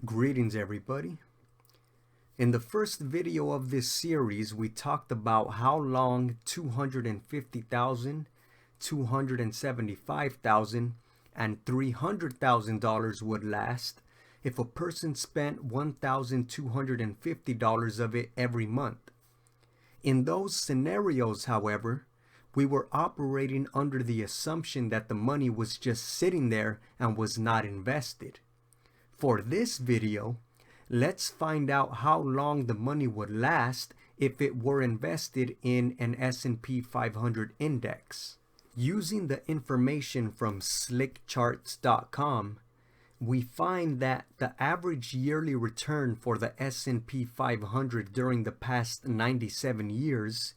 Greetings everybody. In the first video of this series, we talked about how long $250,000, $275,000, and $300,000 would last if a person spent $1,250 of it every month. In those scenarios, however, we were operating under the assumption that the money was just sitting there and was not invested. For this video, let's find out how long the money would last if it were invested in an S&P 500 index. Using the information from slickcharts.com, we find that the average yearly return for the S&P 500 during the past 97 years,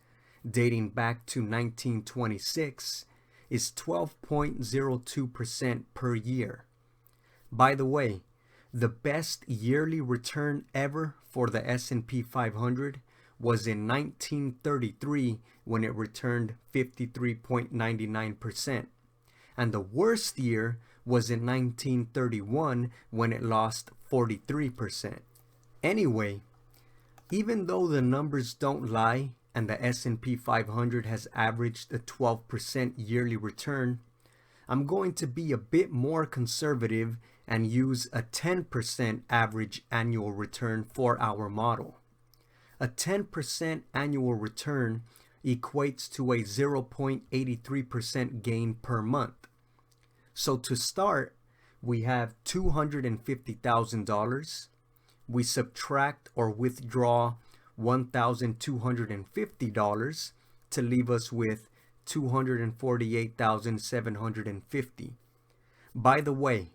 dating back to 1926, is 12.02% per year. By the way, the best yearly return ever for the S&P 500 was in 1933 when it returned 53.99%. And the worst year was in 1931 when it lost 43%. Anyway, even though the numbers don't lie and the S&P 500 has averaged a 12% yearly return, I'm going to be a bit more conservative and use a 10% average annual return for our model. A 10% annual return equates to a 0.83% gain per month. So to start, we have $250,000. We subtract or withdraw $1,250 to leave us with $248,750. By the way,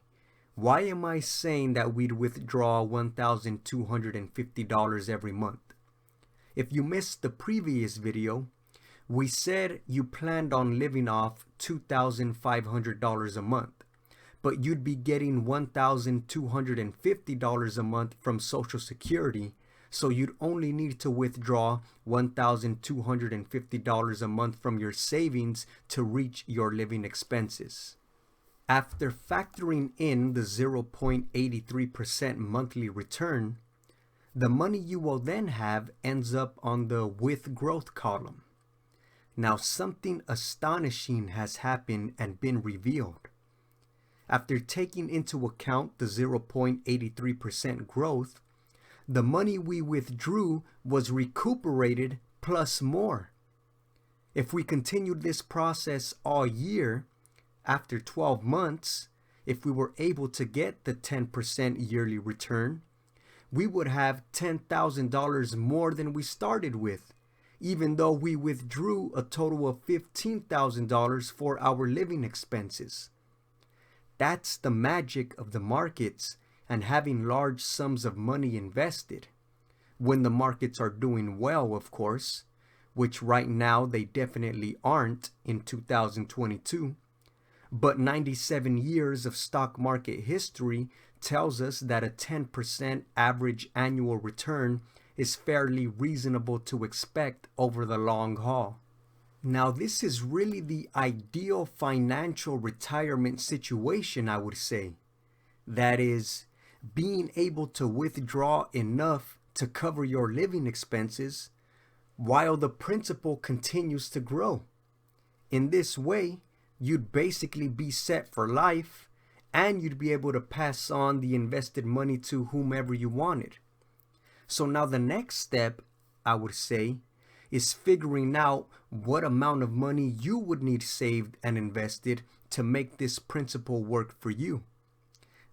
why am I saying that we'd withdraw $1,250 every month? If you missed the previous video, we said you planned on living off $2,500 a month, but you'd be getting $1,250 a month from Social Security, so you'd only need to withdraw $1,250 a month from your savings to reach your living expenses. After factoring in the 0.83% monthly return, the money you will then have ends up on the with growth column. Now something astonishing has happened and been revealed. After taking into account the 0.83% growth, the money we withdrew was recuperated plus more. If we continued this process all year, after 12 months, if we were able to get the 10% yearly return, we would have $10,000 more than we started with, even though we withdrew a total of $15,000 for our living expenses. That's the magic of the markets and having large sums of money invested. When the markets are doing well, of course, which right now they definitely aren't in 2022. But 97 years of stock market history tells us that a 10% average annual return is fairly reasonable to expect over the long haul. Now, this is really the ideal financial retirement situation, I would say. That is, being able to withdraw enough to cover your living expenses while the principal continues to grow. In this way, you'd basically be set for life, and you'd be able to pass on the invested money to whomever you wanted. So now the next step, I would say, is figuring out what amount of money you would need saved and invested to make this principle work for you.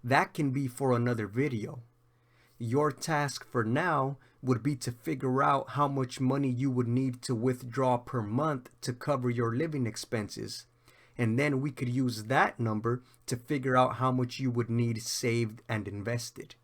That can be for another video. Your task for now would be to figure out how much money you would need to withdraw per month to cover your living expenses. And then we could use that number to figure out how much you would need saved and invested.